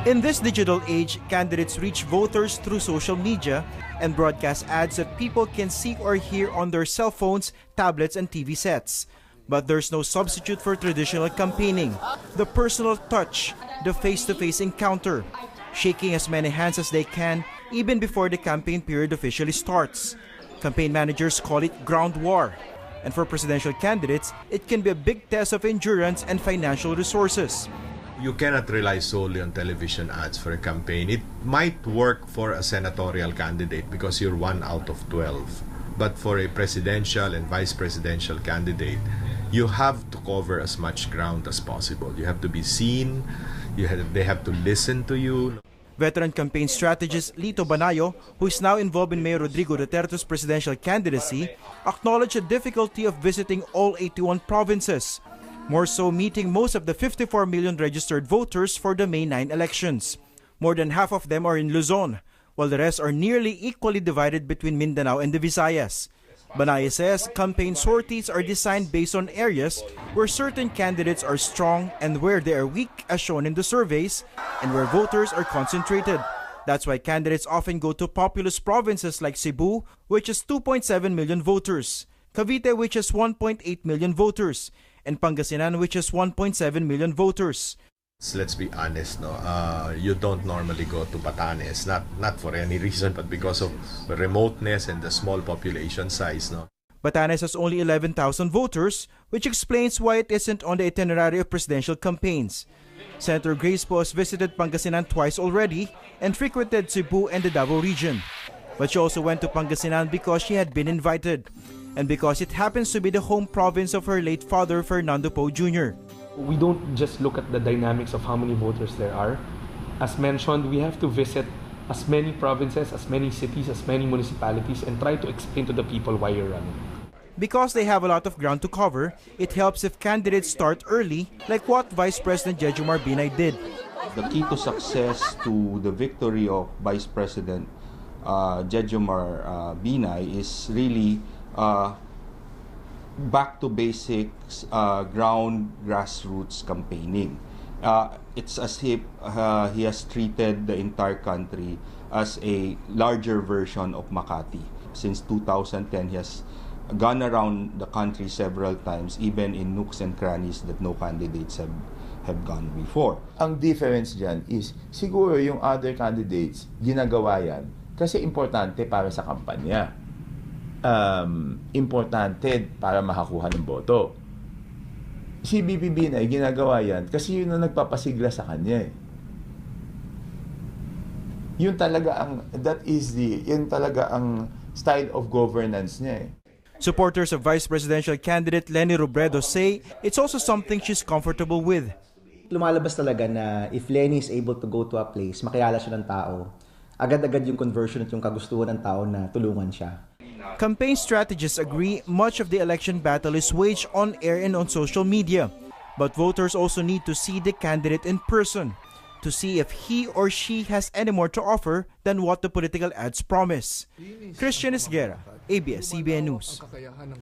In this digital age, candidates reach voters through social media and broadcast ads that people can see or hear on their cell phones, tablets, and TV sets. But there's no substitute for traditional campaigning. The personal touch, the face-to-face encounter, shaking as many hands as they can even before the campaign period officially starts. Campaign managers call it ground war. And for presidential candidates, it can be a big test of endurance and financial resources. You cannot rely solely on television ads for a campaign. It might work for a senatorial candidate because you're 1 out of 12. But for a presidential and vice presidential candidate, you have to cover as much ground as possible. You have to be seen. They have to listen to you. Veteran campaign strategist Lito Banayo, who is now involved in Mayor Rodrigo Duterte's presidential candidacy, acknowledged the difficulty of visiting all 81 provinces. More so meeting most of the 54 million registered voters for the May 9 elections. More than half of them are in Luzon, while the rest are nearly equally divided between Mindanao and the Visayas. Banaya says campaign sorties are designed based on areas where certain candidates are strong and where they are weak, as shown in the surveys, and where voters are concentrated. That's why candidates often go to populous provinces like Cebu, which has 2.7 million voters, Cavite, which has 1.8 million voters, and Pangasinan, which has 1.7 million voters. Let's be honest, no. You don't normally go to Batanes, not for any reason, but because of the remoteness and the small population size, no. Batanes has only 11,000 voters, which explains why it isn't on the itinerary of presidential campaigns. Senator Grace Poe has visited Pangasinan twice already and frequented Cebu and the Davao region. But she also went to Pangasinan because she had been invited, and because it happens to be the home province of her late father, Fernando Poe Jr. We don't just look at the dynamics of how many voters there are. As mentioned, we have to visit as many provinces, as many cities, as many municipalities, and try to explain to the people why you're running. Because they have a lot of ground to cover, it helps if candidates start early, like what Vice President Jejomar Binay did. The key to success to the victory of Vice President Jejomar Binay is really back to basics, grassroots campaigning. It's as if he has treated the entire country as a larger version of Makati. Since 2010, he has gone around the country several times, even in nooks and crannies that no candidates have gone before. Ang difference dyan is, siguro yung other candidates, ginagawa yan kasi importante para sa kampanya. Importante para makakuha ng boto. Si BBB na ginagawa yan kasi yun ang nagpapasigla sa kanya. Yun talaga ang style of governance niya. Supporters of Vice Presidential candidate Leni Robredo say it's also something she's comfortable with. Lumalabas talaga na if Leni is able to go to a place, makilala siya ng tao, agad-agad yung conversion at yung kagustuhan ng tao na tulungan siya. Campaign strategists agree much of the election battle is waged on air and on social media. But voters also need to see the candidate in person to see if he or she has any more to offer than what the political ads promise. Christian Esguerra, ABS-CBN News.